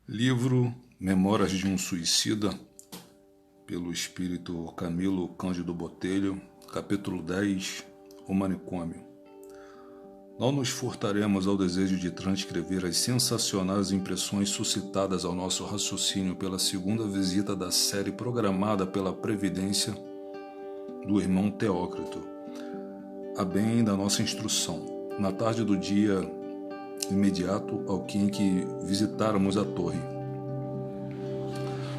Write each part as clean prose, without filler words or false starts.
Livro Memórias de um Suicida, pelo espírito Camilo Cândido Botelho, capítulo 10, O Manicômio. Não nos furtaremos ao desejo de transcrever as sensacionais impressões suscitadas ao nosso raciocínio pela segunda visita da série programada pela Previdência do irmão Teócrito, a bem da nossa instrução, na tarde do dia imediato ao que em que visitáramos a torre.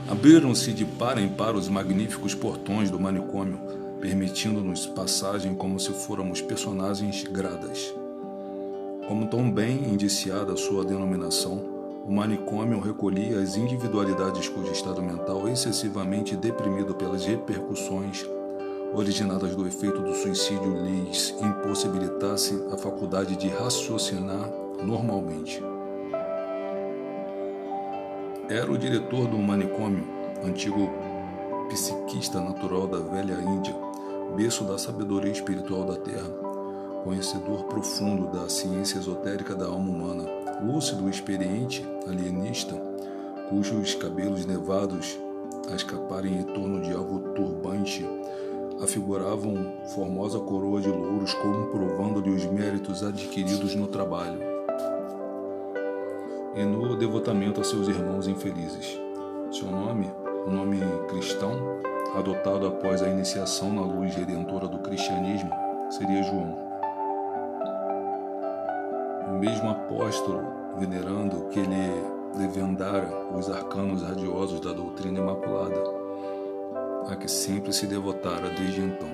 Abriram-se de par em par os magníficos portões do manicômio, permitindo-nos passagem como se fôramos personagens gradas. Como tão bem indiciada a sua denominação, o manicômio recolhia as individualidades cujo estado mental, excessivamente deprimido pelas repercussões originadas do efeito do suicídio, lhes impossibilitasse a faculdade de raciocinar normalmente. Era o diretor do manicômio, antigo psiquista natural da velha Índia, berço da sabedoria espiritual da terra, conhecedor profundo da ciência esotérica da alma humana, lúcido, experiente, alienista, cujos cabelos nevados a escaparem em torno de alvo turbante afiguravam formosa coroa de louros, comprovando-lhe os méritos adquiridos no trabalho e no devotamento a seus irmãos infelizes. Seu nome, um nome cristão, adotado após a iniciação na luz redentora do cristianismo, seria João. O mesmo apóstolo venerando que lhe legendara os arcanos radiosos da doutrina imaculada, a que sempre se devotara desde então.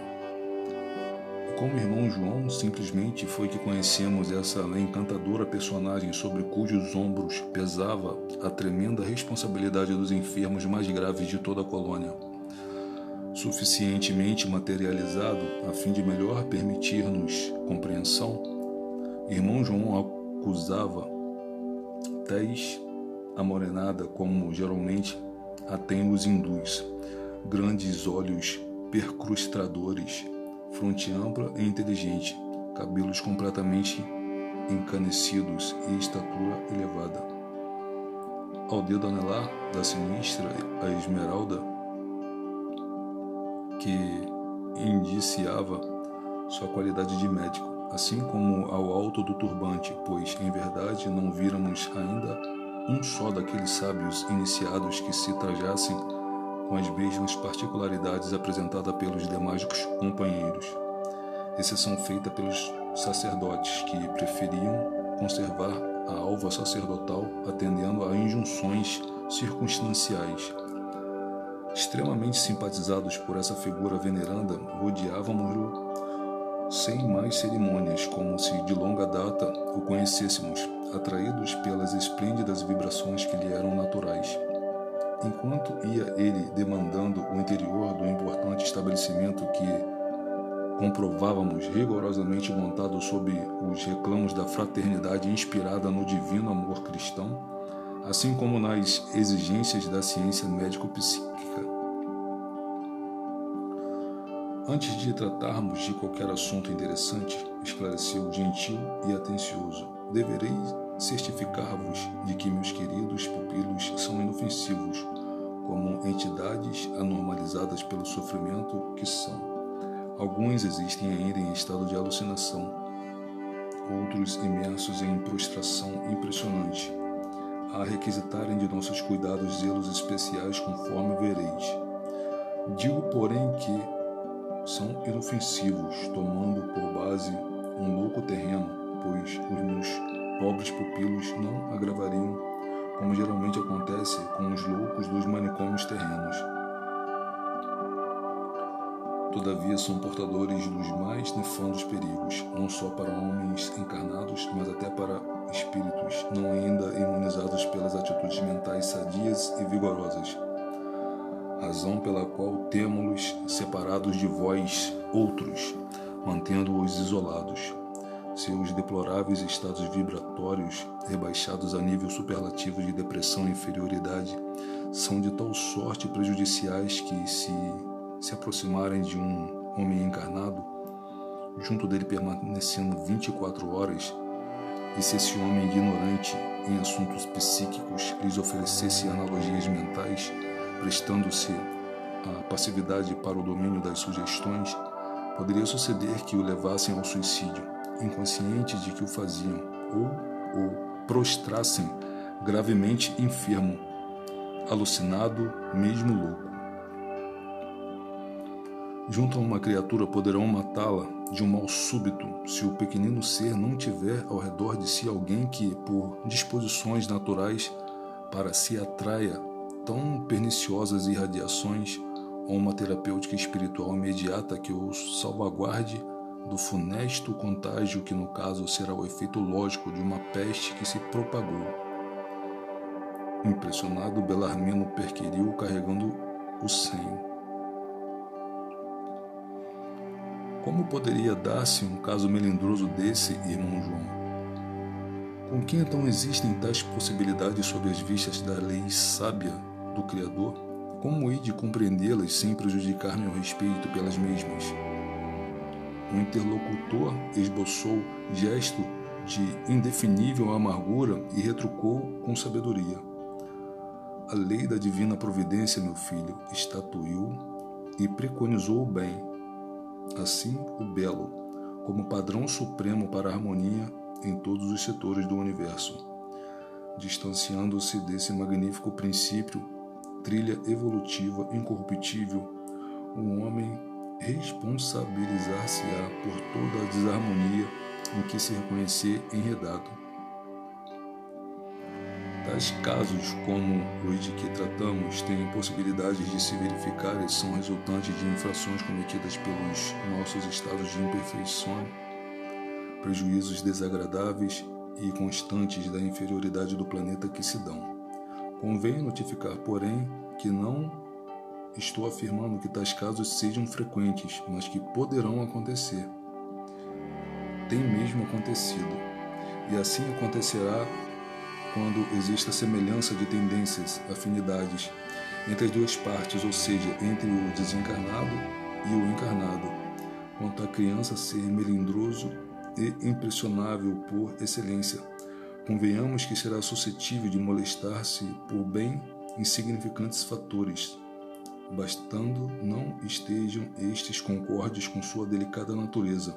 E como irmão João, simplesmente foi que conhecemos essa encantadora personagem sobre cujos ombros pesava a tremenda responsabilidade dos enfermos mais graves de toda a colônia, suficientemente materializado a fim de melhor permitir-nos compreensão. Irmão João acusava tez amorenada, como geralmente a têm os hindus, grandes olhos percrustadores, fronte ampla e inteligente, cabelos completamente encanecidos e estatura elevada. Ao dedo anelar da sinistra a esmeralda, que indiciava sua qualidade de médico, assim como ao alto do turbante, pois, em verdade, não víramos ainda um só daqueles sábios iniciados que se trajassem com as mesmas particularidades apresentadas pelos demais companheiros, exceção feita pelos sacerdotes, que preferiam conservar a alva sacerdotal atendendo a injunções circunstanciais. Extremamente simpatizados por essa figura veneranda, rodeávamos-o sem mais cerimônias, como se de longa data o conhecêssemos, atraídos pelas esplêndidas vibrações que lhe eram naturais. Enquanto ia ele demandando o interior do importante estabelecimento que comprovávamos rigorosamente montado sob os reclamos da fraternidade inspirada no divino amor cristão, assim como nas exigências da ciência médico-psíquica. Antes de tratarmos de qualquer assunto interessante, esclareceu gentil e atencioso, deverei certificar-vos de que meus queridos pupilos são inofensivos, como entidades anormalizadas pelo sofrimento que são. Alguns existem ainda em estado de alucinação, outros imersos em prostração impressionante, a requisitarem de nossos cuidados zelos especiais, conforme vereis. Digo, porém, que são inofensivos, tomando por base um louco terreno, pois os meus pobres pupilos não agravariam, como geralmente acontece com os loucos dos manicômios terrenos. Todavia são portadores dos mais nefandos perigos, não só para homens encarnados, mas até para espíritos não ainda imunizados pelas atitudes mentais sadias e vigorosas, razão pela qual temo-los separados de vós outros, mantendo-os isolados. Seus deploráveis estados vibratórios, rebaixados a nível superlativo de depressão e inferioridade, são de tal sorte prejudiciais que, se aproximarem de um homem encarnado, junto dele permanecendo 24 horas, E se esse homem ignorante em assuntos psíquicos lhes oferecesse analogias mentais, prestando-se a passividade para o domínio das sugestões, poderia suceder que o levassem ao suicídio, inconscientes de que o faziam, ou o prostrassem gravemente enfermo, alucinado, mesmo louco. Junto a uma criatura poderão matá-la de um mal súbito se o pequenino ser não tiver ao redor de si alguém que, por disposições naturais, para si atraia tão perniciosas irradiações, ou uma terapêutica espiritual imediata que os salvaguarde do funesto contágio que, no caso, será o efeito lógico de uma peste que se propagou. Impressionado, Belarmino perquiriu carregando o senho. Como poderia dar-se um caso melindroso desse, irmão João? Com que então existem tais possibilidades sob as vistas da lei sábia do Criador? Como hei de compreendê-las sem prejudicar meu respeito pelas mesmas? O interlocutor esboçou gesto de indefinível amargura e retrucou com sabedoria. A lei da divina providência, meu filho, estatuiu e preconizou o bem. Assim, o belo, como padrão supremo para a harmonia em todos os setores do universo. Distanciando-se desse magnífico princípio, trilha evolutiva incorruptível, o homem responsabilizar-se-á por toda a desarmonia em que se reconhecer enredado. Tais casos, como os de que tratamos, têm possibilidades de se verificar e são resultantes de infrações cometidas pelos nossos estados de imperfeição, prejuízos desagradáveis e constantes da inferioridade do planeta que se dão. Convém notificar, porém, que não estou afirmando que tais casos sejam frequentes, mas que poderão acontecer. Tem mesmo acontecido, e assim acontecerá quando exista semelhança de tendências, afinidades entre as duas partes, ou seja, entre o desencarnado e o encarnado, quanto a criança ser melindroso e impressionável por excelência. Convenhamos que será suscetível de molestar-se por bem insignificantes fatores, bastando não estejam estes concordes com sua delicada natureza.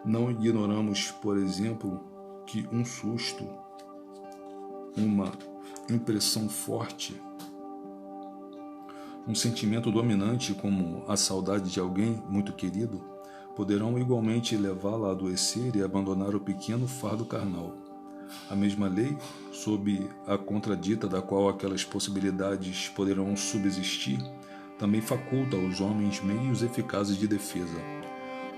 Não ignoramos, por exemplo, que um susto, uma impressão forte, um sentimento dominante como a saudade de alguém muito querido, poderão igualmente levá-la a adoecer e abandonar o pequeno fardo carnal. A mesma lei, sob a contradita da qual aquelas possibilidades poderão subsistir, também faculta aos homens meios eficazes de defesa.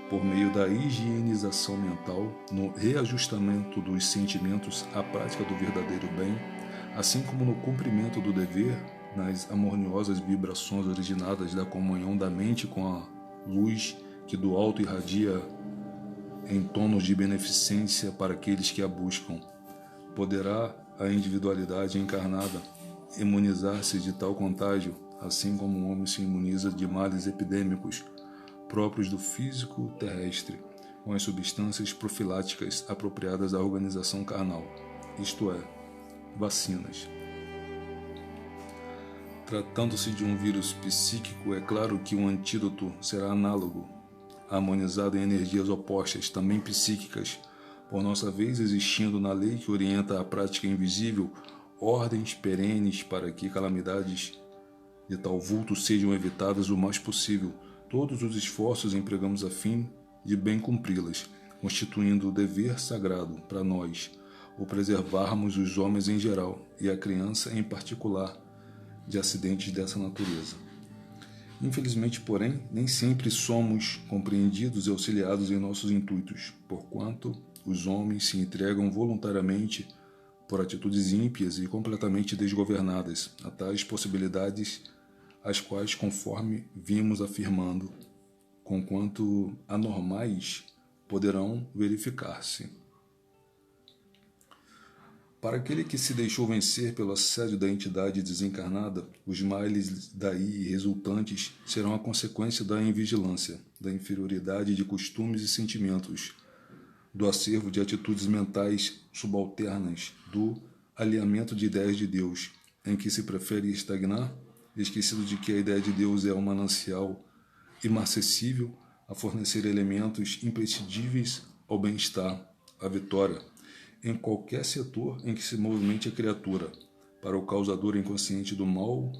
Por meio da higienização mental, no reajustamento dos sentimentos à prática do verdadeiro bem, assim como no cumprimento do dever, nas harmoniosas vibrações originadas da comunhão da mente com a luz que do alto irradia em tonos de beneficência para aqueles que a buscam, poderá a individualidade encarnada imunizar-se de tal contágio, assim como um homem se imuniza de males epidêmicos próprios do físico terrestre, com as substâncias profiláticas apropriadas à organização carnal, isto é, vacinas. Tratando-se de um vírus psíquico, é claro que um antídoto será análogo, harmonizado em energias opostas, também psíquicas, por nossa vez existindo na lei que orienta a prática invisível ordens perenes para que calamidades de tal vulto sejam evitadas o mais possível. Todos os esforços empregamos a fim de bem cumpri-las, constituindo o dever sagrado para nós, o preservarmos os homens em geral e a criança em particular de acidentes dessa natureza. Infelizmente, porém, nem sempre somos compreendidos e auxiliados em nossos intuitos, porquanto os homens se entregam voluntariamente por atitudes ímpias e completamente desgovernadas a tais possibilidades, as quais, conforme vimos afirmando, conquanto anormais, poderão verificar-se. Para aquele que se deixou vencer pelo assédio da entidade desencarnada, os males daí resultantes serão a consequência da invigilância, da inferioridade de costumes e sentimentos, do acervo de atitudes mentais subalternas, do alinhamento de ideias de Deus, em que se prefere estagnar, esquecido de que a ideia de Deus é um manancial imarcessível a fornecer elementos imprescindíveis ao bem-estar, à vitória, em qualquer setor em que se movimente a criatura. Para o causador inconsciente do mal,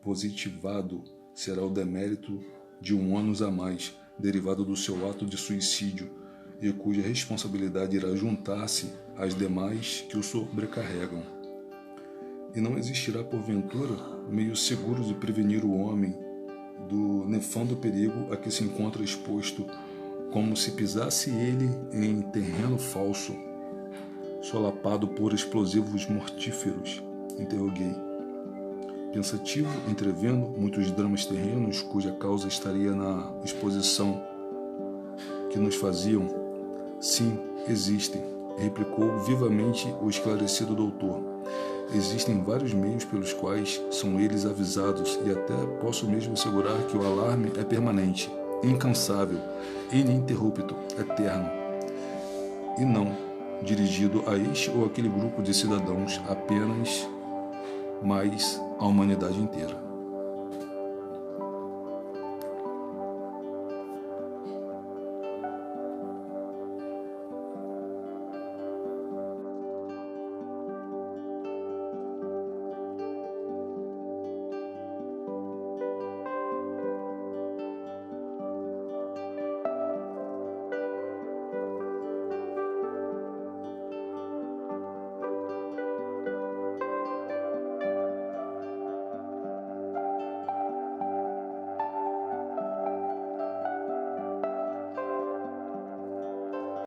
positivado será o demérito de um ônus a mais, derivado do seu ato de suicídio, e cuja responsabilidade irá juntar-se às demais que o sobrecarregam. E não existirá, porventura, meios seguros de prevenir o homem do nefando perigo a que se encontra exposto, como se pisasse ele em terreno falso, solapado por explosivos mortíferos? Interroguei, pensativo, entrevendo muitos dramas terrenos cuja causa estaria na exposição que nos faziam. Sim, existem, replicou vivamente o esclarecido doutor. Existem vários meios pelos quais são eles avisados, e até posso mesmo assegurar que o alarme é permanente, incansável, ininterrupto, eterno, e não dirigido a este ou aquele grupo de cidadãos apenas, mas à humanidade inteira.